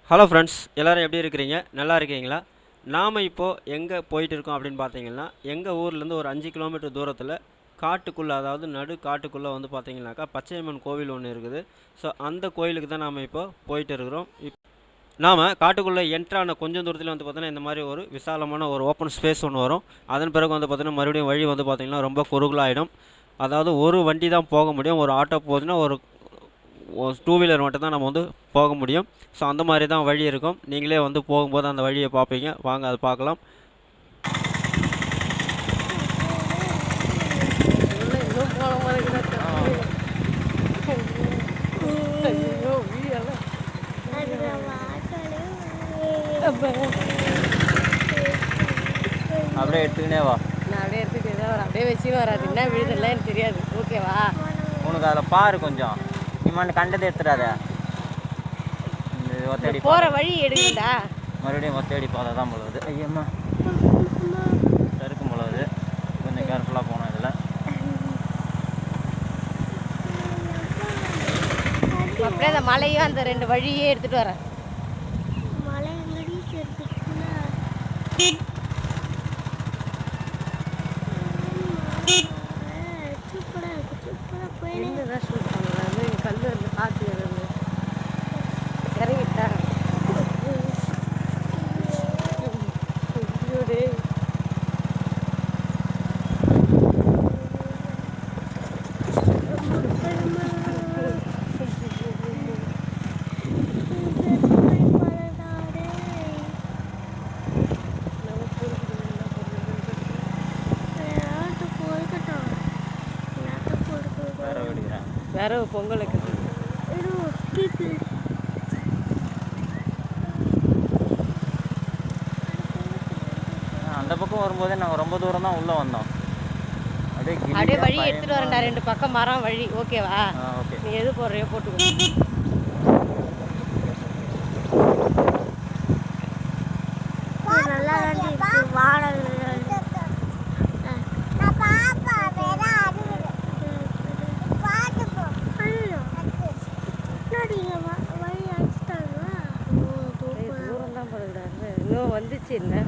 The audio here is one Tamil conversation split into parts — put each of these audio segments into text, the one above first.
ஹலோ ஃப்ரெண்ட்ஸ், எல்லோரும் எப்படி இருக்கிறீங்க? நல்லா இருக்கீங்களா? நாம் இப்போது எங்கே போயிட்டு இருக்கோம் அப்படின்னு பார்த்தீங்கன்னா, எங்கள் ஊர்லேருந்து ஒரு 5 கிலோமீட்டர் தூரத்தில் காட்டுக்குள்ளே, அதாவது நடு காட்டுக்குள்ளே வந்து பார்த்தீங்கன்னாக்கா பச்சையம்மன் கோவில் ஒன்று இருக்குது. ஸோ அந்த கோயிலுக்கு தான் நாம் இப்போ போயிட்டு இருக்கிறோம். நாம் காட்டுக்குள்ளே என்ட்ரான கொஞ்சம் தூரத்தில் வந்து பார்த்தீங்கன்னா இந்த மாதிரி ஒரு விசாலமான ஒரு ஓப்பன் ஸ்பேஸ் ஒன்று வரும். அதன் பிறகு வந்து பார்த்தீங்கன்னா மறுபடியும் வழி வந்து பார்த்திங்கன்னா ரொம்ப குறுகலாகிடும். அதாவது ஒரு வண்டி தான் போக முடியும். ஒரு ஆட்டோ போகுதுன்னா ஒரு டூ வீலர் மட்டும் தான் நம்ம வந்து போக முடியும். ஸோ அந்த மாதிரி தான் வழி இருக்கும். நீங்களே வந்து போகும்போது அந்த வழியை பார்ப்பீங்க. வாங்க அதை பார்க்கலாம். அப்படியே எடுத்துக்கினே வா. நான் அப்படியே எடுத்துக்கிட்டே வரேன். அப்படியே வச்சு வராது. என்ன விழுதெல்லாம் எனக்கு தெரியாது. ஓகேவா? உனக்கு அதில் பாரு கொஞ்சம். நீ மட்டும் கண்டதை எடுத்துடாத. ஒத்தடி போகிற வழி எடுக்குதா? மறுபடியும் ஒத்தடி பாதை தான் போலுது. ஐயம்மா சறுக்கும் போலுது. கொஞ்சம் கேர்ஃபுல்லாக போனோம் இதில். அப்படியே அந்த மலையும் அந்த 2 வழியே எடுத்துகிட்டு வரேன். என்னதான் ஷூட் பண்ணுறாங்க? கல் இருந்து காற்று இருந்து இறங்கிட்டா வேற பொங்கலுக்கு அந்த பக்கம் வரும்போதே நாங்கள் ரொம்ப தூரம் தான் உள்ளே வந்தோம். அப்படியே வழி எடுத்துகிட்டு வரேன்டா. 2 பக்கம் மரம் வழி. ஓகேவா? ஓகே. நீ எது போடுறியோ போட்டுக்கோ. இன்னும் வந்துச்சு இல்லை?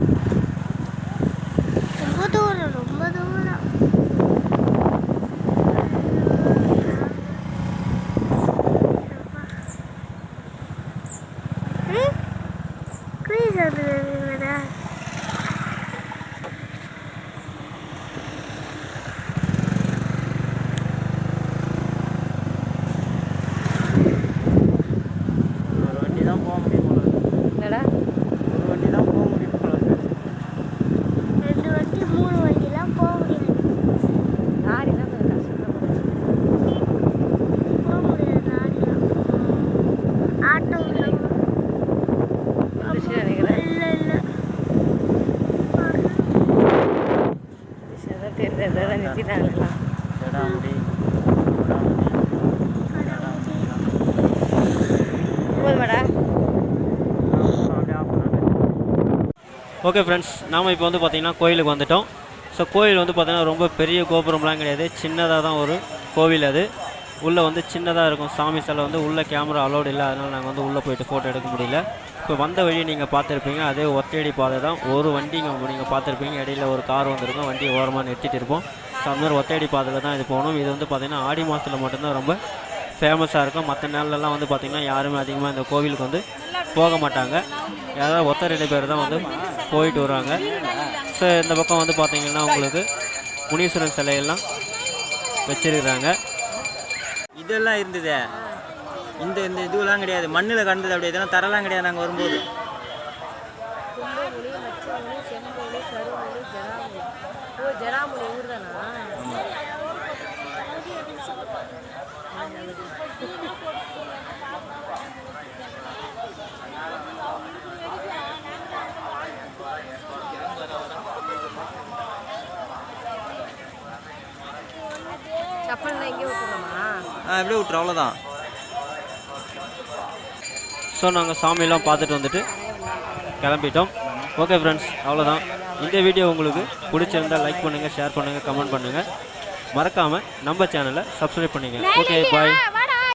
ரொம்ப தூரம், ரொம்ப தூரம். ஓகே ஃப்ரெண்ட்ஸ், நாம் இப்போ வந்து பார்த்திங்கன்னா கோயிலுக்கு வந்துவிட்டோம். ஸோ கோயில் வந்து பார்த்திங்கன்னா ரொம்ப பெரிய கோபுரம்லாம் கிடையாது. சின்னதாக தான் ஒரு கோவில். அது உள்ளே வந்து சின்னதாக இருக்கும். சாமி சிலை வந்து உள்ளே கேமரா அலோடு இல்லை. அதனால் நாங்கள் வந்து உள்ளே போய்ட்டு ஃபோட்டோ எடுக்க முடியல. இப்போ வந்த வழி நீங்கள் பார்த்துருப்பீங்க. அதே ஒத்தையடி பாதை தான். ஒரு வண்டி நீங்கள் பார்த்துருப்பீங்க. இடையில ஒரு கார் வந்திருக்கும். வண்டி ஓரமாக நிறுத்திட்டு இருப்போம். ஸோ அந்த மாதிரி ஒத்தையடி பாதையில் தான் இது போகணும். இது வந்து பார்த்திங்கன்னா ஆடி மாதத்தில் மட்டும்தான் ரொம்ப ஃபேமஸாக இருக்கும். மற்ற நாள்லலாம் வந்து பார்த்திங்கன்னா யாருமே அதிகமாக இந்த கோவிலுக்கு வந்து போக மாட்டாங்க. யாராவது ஒத்த 2 பேர் தான் வந்து போயிட்டு வருவாங்க. ஸோ இந்த பக்கம் வந்து பார்த்திங்கன்னா உங்களுக்கு முனீஸ்வரன் சிலையெல்லாம் வச்சிருக்கிறாங்க. இதெல்லாம் இருந்தது. இந்த இதுவெல்லாம் கிடையாது. மண்ணில் கடந்தது. அப்படி இதெல்லாம் தரலாம் கிடையாது. நாங்கள் வரும்போது எப்படியே விட்டுரும். அவ்வளோதான். ஸோ நாங்கள் சாமியெல்லாம் பார்த்துட்டு வந்துட்டு கிளம்பிட்டோம். ஓகே ஃப்ரெண்ட்ஸ், அவ்வளோதான். இந்த வீடியோ உங்களுக்கு பிடிச்சிருந்தால் லைக் பண்ணுங்கள், ஷேர் பண்ணுங்கள், கமெண்ட் பண்ணுங்கள். மறக்காமல் நம்ம சேனலை சப்ஸ்கிரைப் பண்ணிங்க. ஓகே, பாய்.